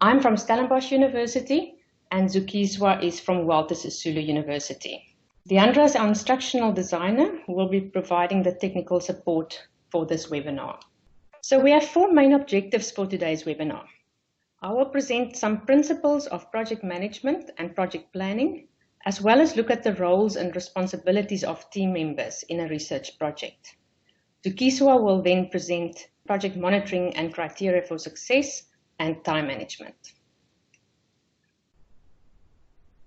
I'm from Stellenbosch University and Zukiswa is from Walter Sisulu University. Deandra, as our instructional designer, will be providing the technical support for this webinar. So we have 4 main objectives for today's webinar. I will present some principles of project management and project planning, as well as look at the roles and responsibilities of team members in a research project. Zukiswa will then present project monitoring and criteria for success and time management.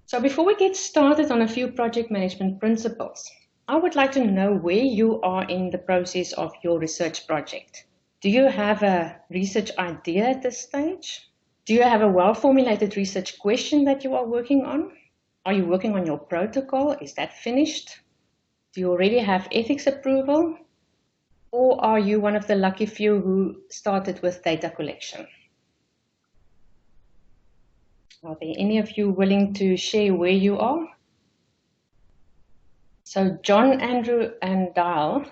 So before we get started on a few project management principles, I would like to know where you are in the process of your research project. Do you have a research idea at this stage? Do you have a well-formulated research question that you are working on? Are you working on your protocol? Is that finished? Do you already have ethics approval? Or are you one of the lucky few who started with data collection? Are there any of you willing to share where you are? So John, Andrew, and Dial,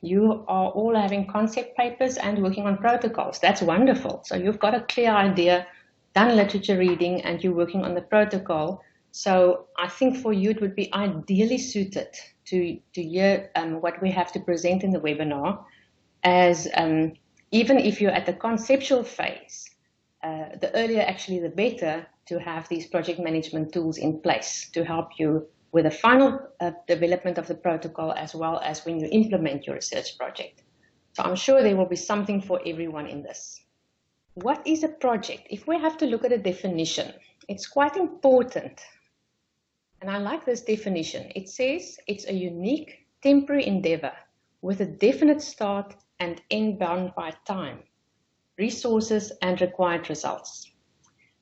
you are all having concept papers and working on protocols. That's wonderful. So you've got a clear idea, done literature reading, and you're working on the protocol. So I think for you it would be ideally suited to hear what we have to present in the webinar, as even if you're at the conceptual phase, the earlier actually the better to have these project management tools in place to help you with the final development of the protocol, as well as when you implement your research project. So I'm sure there will be something for everyone in this. What is a project? If we have to look at a definition, it's quite important. And I like this definition. It says it's a unique temporary endeavor with a definite start and end bound by time, resources, and required results.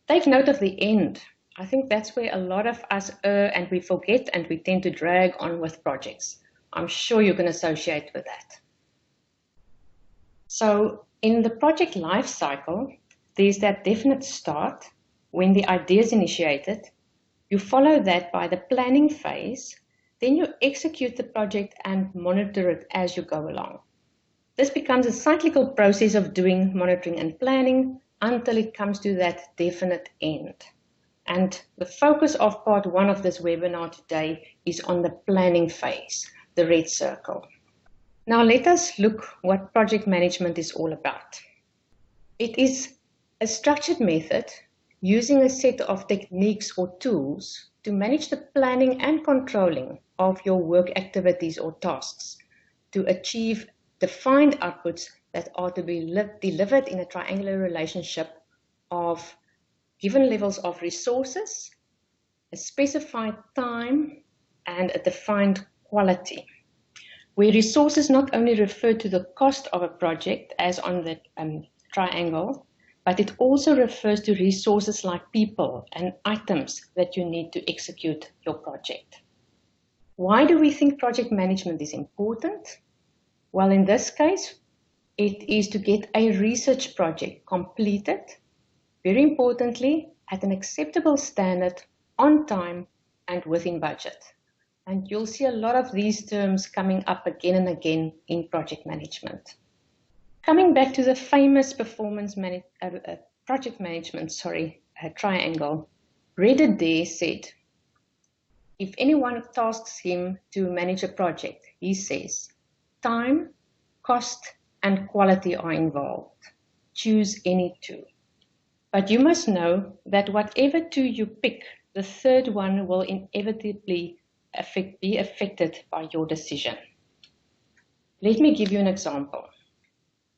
Take note of the end. I think that's where a lot of us err and we forget and we tend to drag on with projects. I'm sure you can associate with that. So in the project life cycle, there's that definite start when the idea is initiated. You follow that by the planning phase, then you execute the project and monitor it as you go along. This becomes a cyclical process of doing monitoring and planning until it comes to that definite end. And the focus of part 1 of this webinar today is on the planning phase, the red circle. Now let us look what project management is all about. It is a structured method using a set of techniques or tools to manage the planning and controlling of your work activities or tasks to achieve defined outputs that are to be delivered in a triangular relationship of given levels of resources, a specified time, and a defined quality. Where resources not only refer to the cost of a project, as on the triangle, but it also refers to resources like people and items that you need to execute your project. Why do we think project management is important? Well, in this case, it is to get a research project completed, very importantly, at an acceptable standard, on time, and within budget. And you'll see a lot of these terms coming up again and again in project management. Coming back to the famous project management triangle, Reddit there said, if anyone tasks him to manage a project, he says, time, cost, and quality are involved. Choose any two. But you must know that whatever two you pick, the third one will inevitably be affected by your decision. Let me give you an example.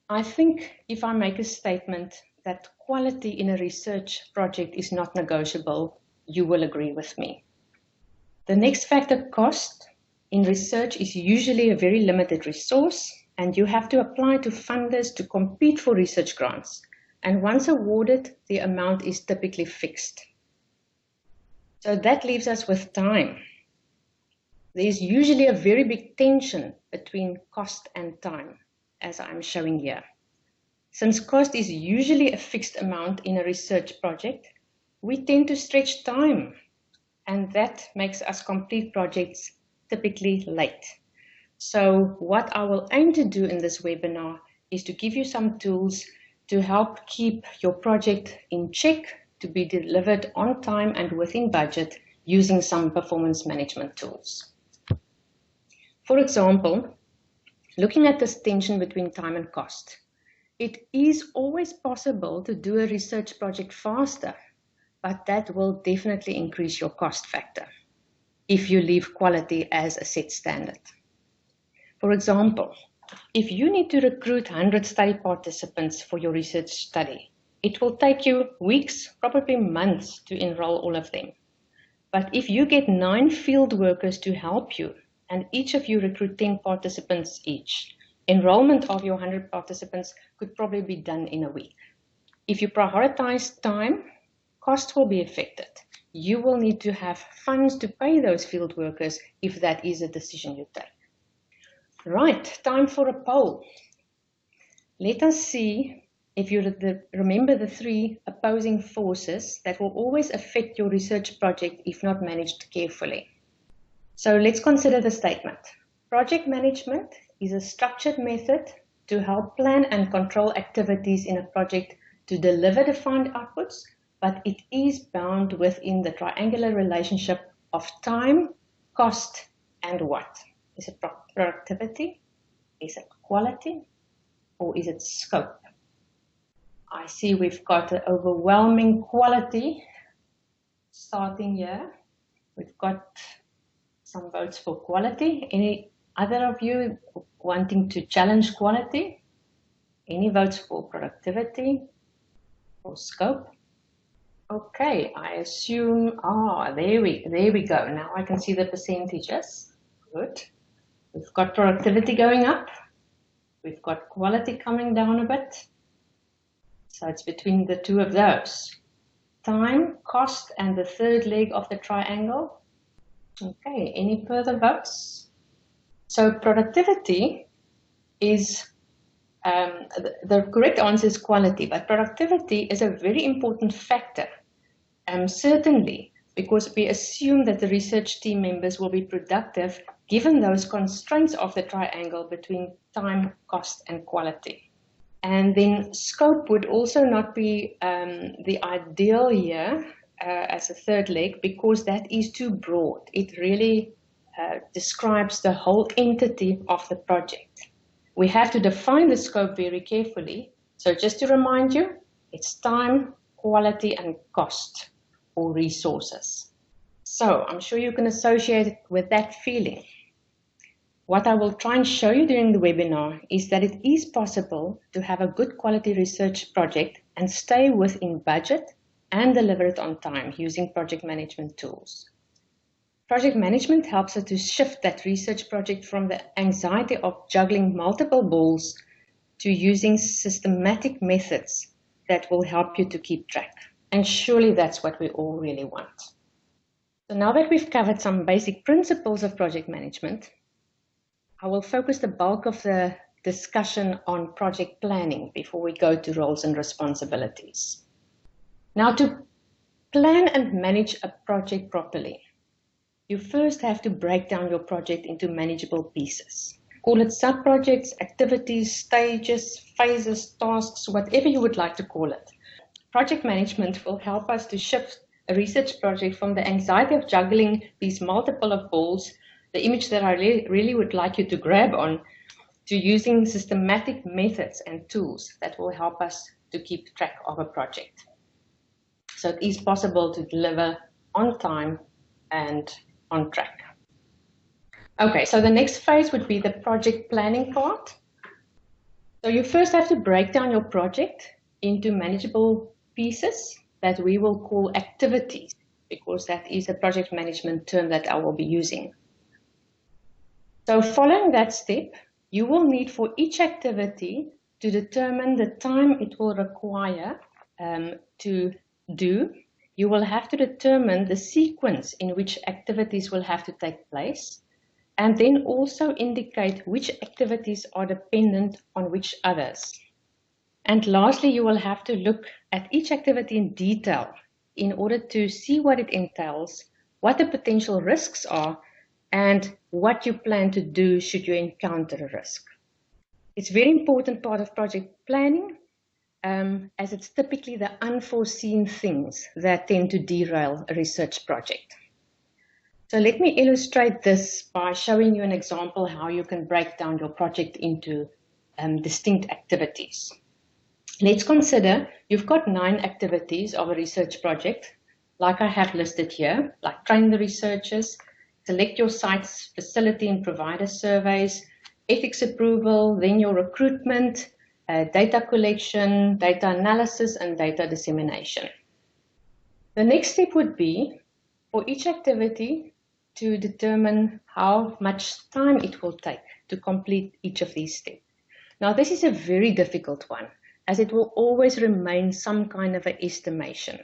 I think if I make a statement that quality in a research project is not negotiable, you will agree with me. The next factor, cost, in research is usually a very limited resource, and you have to apply to funders to compete for research grants. And once awarded, the amount is typically fixed. So that leaves us with time. There's usually a very big tension between cost and time, as I'm showing here. Since cost is usually a fixed amount in a research project, we tend to stretch time, and that makes us complete projects typically late. So what I will aim to do in this webinar is to give you some tools to help keep your project in check, to be delivered on time and within budget using some performance management tools. For example, looking at this tension between time and cost, it is always possible to do a research project faster, but that will definitely increase your cost factor if you leave quality as a set standard. For example, if you need to recruit 100 study participants for your research study, it will take you weeks, probably months, to enroll all of them. But if you get 9 field workers to help you, and each of you recruit 10 participants each, enrollment of your 100 participants could probably be done in a week. If you prioritize time, cost will be affected. You will need to have funds to pay those field workers if that is a decision you take. Right, time for a poll. Let us see if you remember the 3 opposing forces that will always affect your research project if not managed carefully. So let's consider the statement. Project management is a structured method to help plan and control activities in a project to deliver defined outputs, but it is bound within the triangular relationship of time, cost, and what? Is it productivity? Is it quality? Or is it scope? I see we've got an overwhelming quality starting here. We've got some votes for quality. Any other of you wanting to challenge quality? Any votes for productivity or scope? Okay, I assume, there we go. Now I can see the percentages. Good. We've got productivity going up. We've got quality coming down a bit. So it's between the 2 of those. Time, cost, and the 3rd leg of the triangle. Okay, any further votes? So productivity is, the correct answer is quality, but productivity is a very important factor. Certainly, because we assume that the research team members will be productive given those constraints of the triangle between time, cost, and quality. And then scope would also not be the ideal here as a 3rd leg because that is too broad. It really describes the whole entity of the project. We have to define the scope very carefully. So just to remind you, it's time, quality, and cost or resources. So I'm sure you can associate it with that feeling. What I will try and show you during the webinar is that it is possible to have a good quality research project and stay within budget and deliver it on time using project management tools. Project management helps us to shift that research project from the anxiety of juggling multiple balls to using systematic methods that will help you to keep track. And surely that's what we all really want. So now that we've covered some basic principles of project management, I will focus the bulk of the discussion on project planning before we go to roles and responsibilities. Now, to plan and manage a project properly, you first have to break down your project into manageable pieces. Call it sub-projects, activities, stages, phases, tasks, whatever you would like to call it. Project management will help us to shift a research project from the anxiety of juggling these multiple of balls, the image that I really would like you to grab on, to using systematic methods and tools that will help us to keep track of a project. So it is possible to deliver on time and on track. Okay, so the next phase would be the project planning part. So you first have to break down your project into manageable pieces that we will call activities, because that is a project management term that I will be using. So following that step, you will need for each activity to determine the time it will require to do. You will have to determine the sequence in which activities will have to take place, and then also indicate which activities are dependent on which others. And lastly, you will have to look at each activity in detail in order to see what it entails, what the potential risks are, and what you plan to do should you encounter a risk. It's a very important part of project planning, as it's typically the unforeseen things that tend to derail a research project. So let me illustrate this by showing you an example how you can break down your project into distinct activities. Let's consider you've got 9 activities of a research project, like I have listed here, like train the researchers, select your site's facility and provider surveys, ethics approval, then your recruitment, data collection, data analysis, and data dissemination. The next step would be for each activity to determine how much time it will take to complete each of these steps. Now, this is a very difficult one, as it will always remain some kind of an estimation.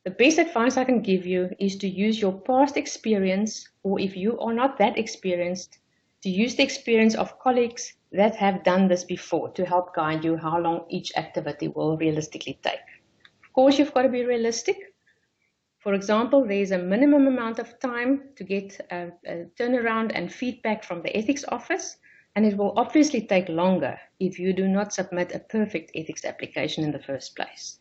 The best advice I can give you is to use your past experience, or if you are not that experienced, to use the experience of colleagues that have done this before to help guide you how long each activity will realistically take. Of course, you've got to be realistic. For example, there's a minimum amount of time to get a turnaround and feedback from the ethics office, and it will obviously take longer if you do not submit a perfect ethics application in the first place.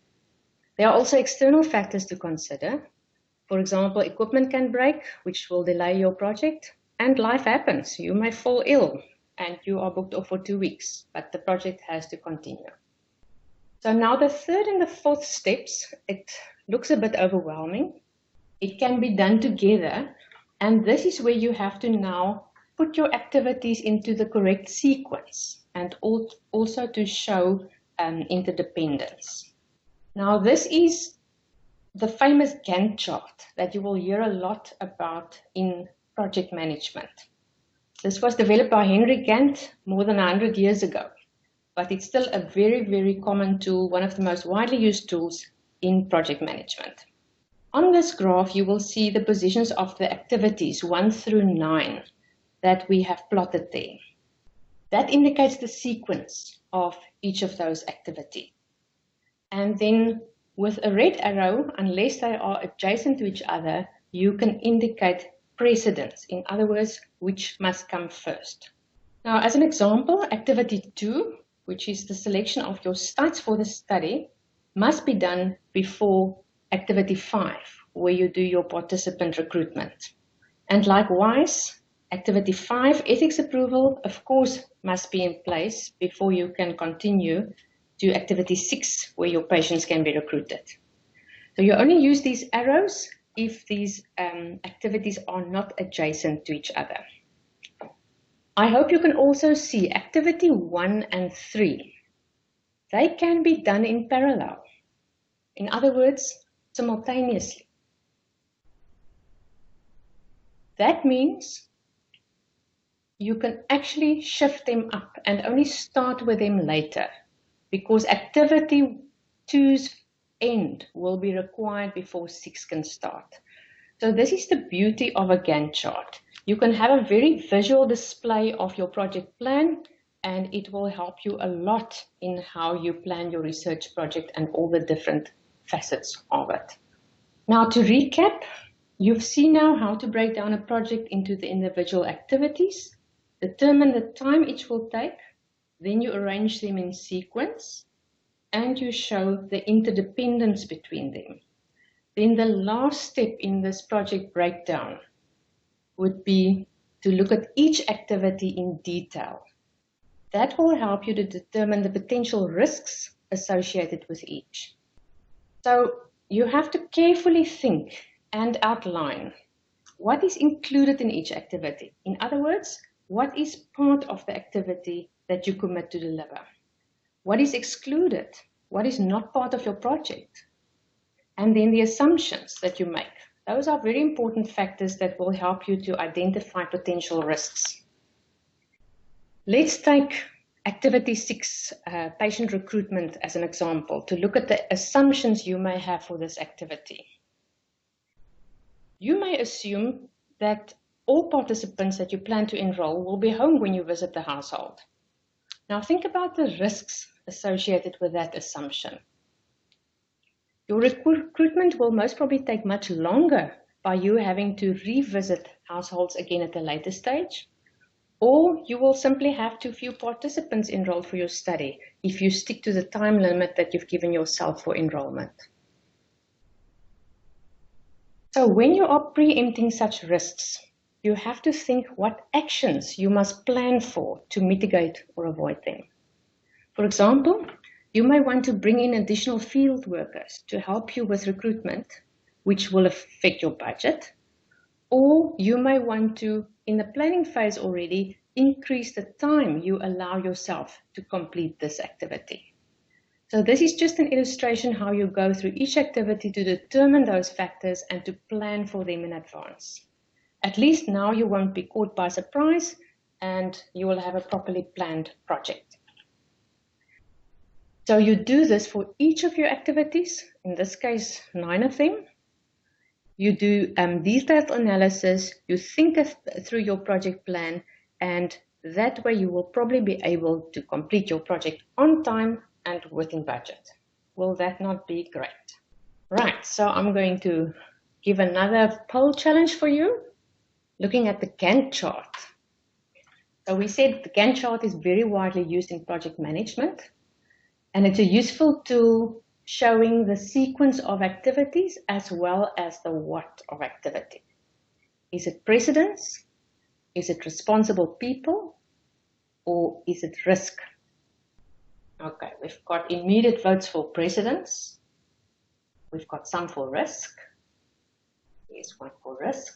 There are also external factors to consider. For example, equipment can break, which will delay your project, and life happens. You may fall ill and you are booked off for 2 weeks, but the project has to continue. So now the third and the fourth steps, it looks a bit overwhelming. It can be done together, and this is where you have to now put your activities into the correct sequence and also to show interdependence. Now, this is the famous Gantt chart that you will hear a lot about in project management. This was developed by Henry Gantt more than 100 years ago, but it's still a very, very common tool, one of the most widely used tools in project management. On this graph, you will see the positions of the activities 1 through 9 that we have plotted there. That indicates the sequence of each of those activities. And then with a red arrow, unless they are adjacent to each other, you can indicate precedence. In other words, which must come first. Now, as an example, activity 2, which is the selection of your sites for the study, must be done before activity 5, where you do your participant recruitment. And likewise, activity 5, ethics approval, of course, must be in place before you can continue to activity 6, where your patients can be recruited. So you only use these arrows if these activities are not adjacent to each other. I hope you can also see activity 1 and 3. They can be done in parallel. In other words, simultaneously. That means you can actually shift them up and only start with them later, because activity 2's end will be required before 6 can start. So this is the beauty of a Gantt chart. You can have a very visual display of your project plan, and it will help you a lot in how you plan your research project and all the different facets of it. Now, to recap, you've seen now how to break down a project into the individual activities, determine the time each will take, then you arrange them in sequence, and you show the interdependence between them. Then the last step in this project breakdown would be to look at each activity in detail. That will help you to determine the potential risks associated with each. So you have to carefully think and outline what is included in each activity. In other words, what is part of the activity that you commit to deliver? What is excluded? What is not part of your project? And then the assumptions that you make. Those are very important factors that will help you to identify potential risks. Let's take activity 6, patient recruitment, as an example, to look at the assumptions you may have for this activity. You may assume that all participants that you plan to enroll will be home when you visit the household. Now think about the risks associated with that assumption. Your recruitment will most probably take much longer by you having to revisit households again at a later stage. Or you will simply have too few participants enrolled for your study if you stick to the time limit that you've given yourself for enrollment. So when you are preempting such risks, you have to think what actions you must plan for to mitigate or avoid them. For example, you may want to bring in additional field workers to help you with recruitment, which will affect your budget. Or you may want to, in the planning phase already, increase the time you allow yourself to complete this activity. So this is just an illustration how you go through each activity to determine those factors and to plan for them in advance. At least now you won't be caught by surprise and you will have a properly planned project. So you do this for each of your activities, in this case 9 of them. You do detailed analysis, you think through your project plan, and that way you will probably be able to complete your project on time and within budget. Will that not be great? Right, so I'm going to give another poll challenge for you, looking at the Gantt chart. So we said the Gantt chart is very widely used in project management, and it's a useful tool showing the sequence of activities as well as the what of activity. Is it precedence? Is it responsible people? Or is it risk? Okay, we've got immediate votes for precedence. We've got some for risk. Here's one for risk.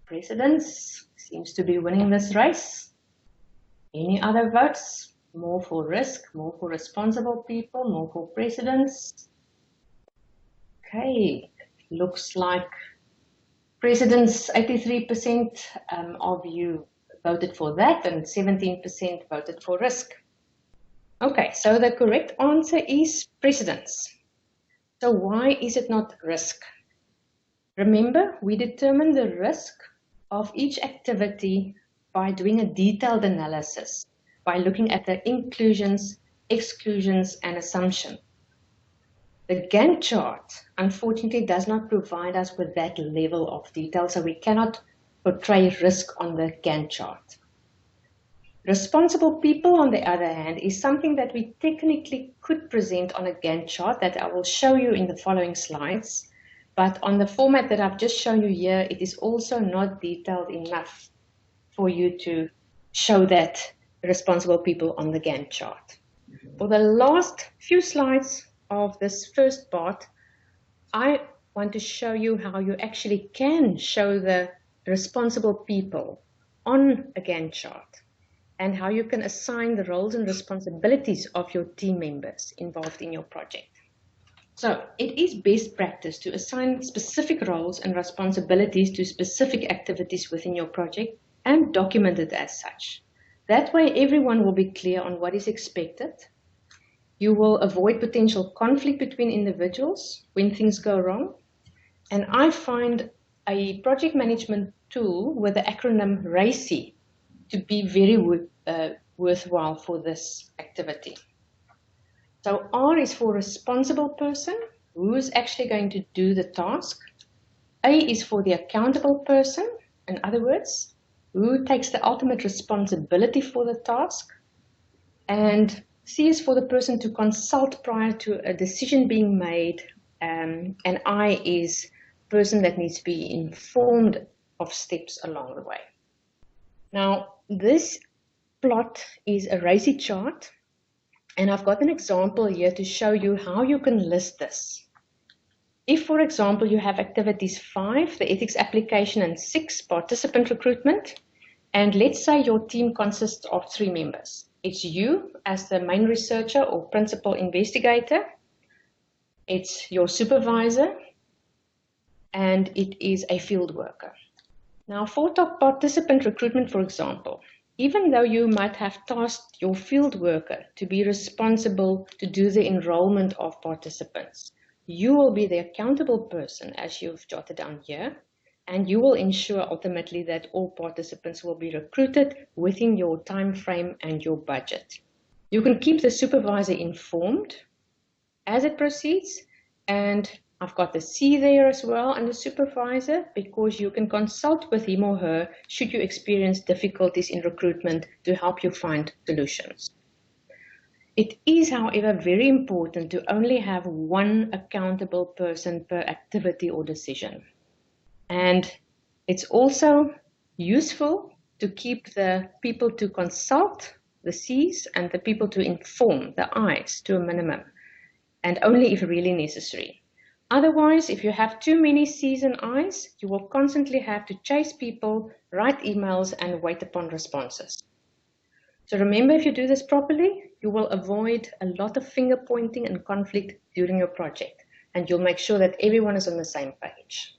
Precedence seems to be winning this race. Any other votes? More for risk, more for responsible people, more for precedence. Okay, looks like precedence, 83% of you voted for that and 17% voted for risk. Okay, so the correct answer is precedence. So why is it not risk? Remember, we determine the risk of each activity by doing a detailed analysis, by looking at the inclusions, exclusions, and assumption. The Gantt chart, unfortunately, does not provide us with that level of detail, so we cannot portray risk on the Gantt chart. Responsible people, on the other hand, is something that we technically could present on a Gantt chart that I will show you in the following slides, but on the format that I've just shown you here, it is also not detailed enough for you to show that responsible people on the Gantt chart. For the last few slides of this first part, I want to show you how you actually can show the responsible people on a Gantt chart and how you can assign the roles and responsibilities of your team members involved in your project. So it is best practice to assign specific roles and responsibilities to specific activities within your project and document it as such. That way everyone will be clear on what is expected. You will avoid potential conflict between individuals when things go wrong. And I find a project management tool with the acronym RACI to be very worthwhile for this activity. So R is for responsible person, who is actually going to do the task. A is for the accountable person, in other words, who takes the ultimate responsibility for the task. And C is for the person to consult prior to a decision being made. And I is person that needs to be informed of steps along the way. Now, this plot is a RACI chart, and I've got an example here to show you how you can list this. If, for example, you have activities 5, the ethics application, and 6, participant recruitment, and let's say your team consists of 3 members. It's you as the main researcher or principal investigator, it's your supervisor, and it is a field worker. Now, for top participant recruitment, for example, even though you might have tasked your field worker to be responsible to do the enrollment of participants, you will be the accountable person, as you've jotted down here, and you will ensure ultimately that all participants will be recruited within your time frame and your budget. You can keep the supervisor informed as it proceeds, and I've got the C there as well and the supervisor, because you can consult with him or her should you experience difficulties in recruitment to help you find solutions. It is, however, very important to only have one accountable person per activity or decision. And it's also useful to keep the people to consult, the C's, and the people to inform, the I's, to a minimum, and only if really necessary. Otherwise, if you have too many C's and I's, you will constantly have to chase people, write emails, and wait upon responses. So remember, if you do this properly, you will avoid a lot of finger pointing and conflict during your project, and you'll make sure that everyone is on the same page.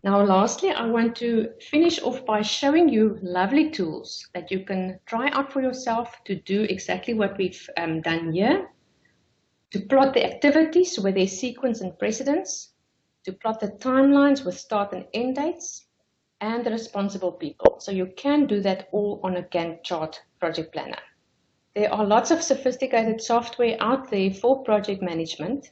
Now, lastly, I want to finish off by showing you lovely tools that you can try out for yourself to do exactly what we've done here. To plot the activities with their sequence and precedence, to plot the timelines with start and end dates, and the responsible people. So you can do that all on a Gantt chart project planner. There are lots of sophisticated software out there for project management,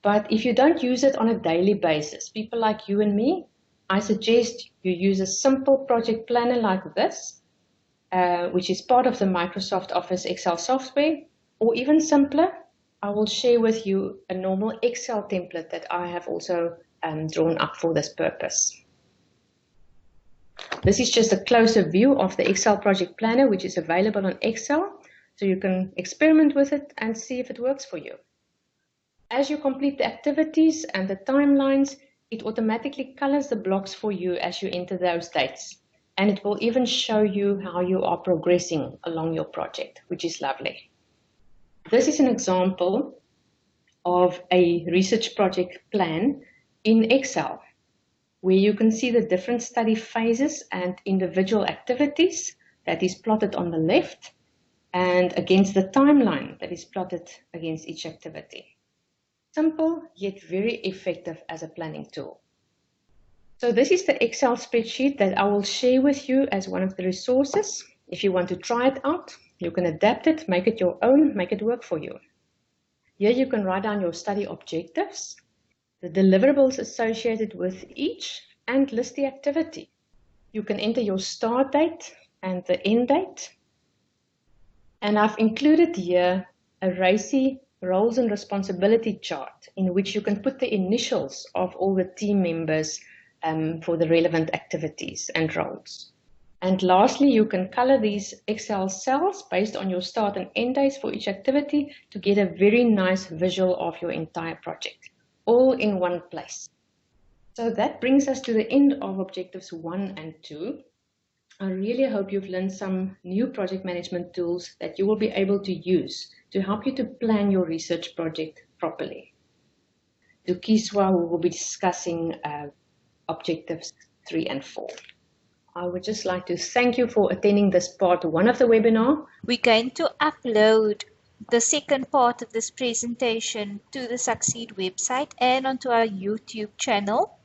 but if you don't use it on a daily basis, people like you and me, I suggest you use a simple project planner like this, which is part of the Microsoft Office Excel software, or even simpler, I will share with you a normal Excel template that I have also drawn up for this purpose. This is just a closer view of the Excel project planner, which is available on Excel, so you can experiment with it and see if it works for you. As you complete the activities and the timelines, it automatically colors the blocks for you as you enter those dates, and it will even show you how you are progressing along your project, which is lovely. This is an example of a research project plan in Excel, where you can see the different study phases and individual activities that is plotted on the left and against the timeline that is plotted against each activity. Simple, yet very effective as a planning tool. So this is the Excel spreadsheet that I will share with you as one of the resources. If you want to try it out, you can adapt it, make it your own, make it work for you. Here you can write down your study objectives, the deliverables associated with each, and list the activity. You can enter your start date and the end date. And I've included here a RACI roles and responsibility chart in which you can put the initials of all the team members for the relevant activities and roles. And lastly, you can color these Excel cells based on your start and end dates for each activity to get a very nice visual of your entire project, all in one place. So that brings us to the end of objectives 1 and 2. I really hope you've learned some new project management tools that you will be able to use to help you to plan your research project properly. To Kiswa, we will be discussing objectives 3 and 4. I would just like to thank you for attending this part 1 of the webinar. We're going to upload the second part of this presentation to the Succeed website and onto our YouTube channel.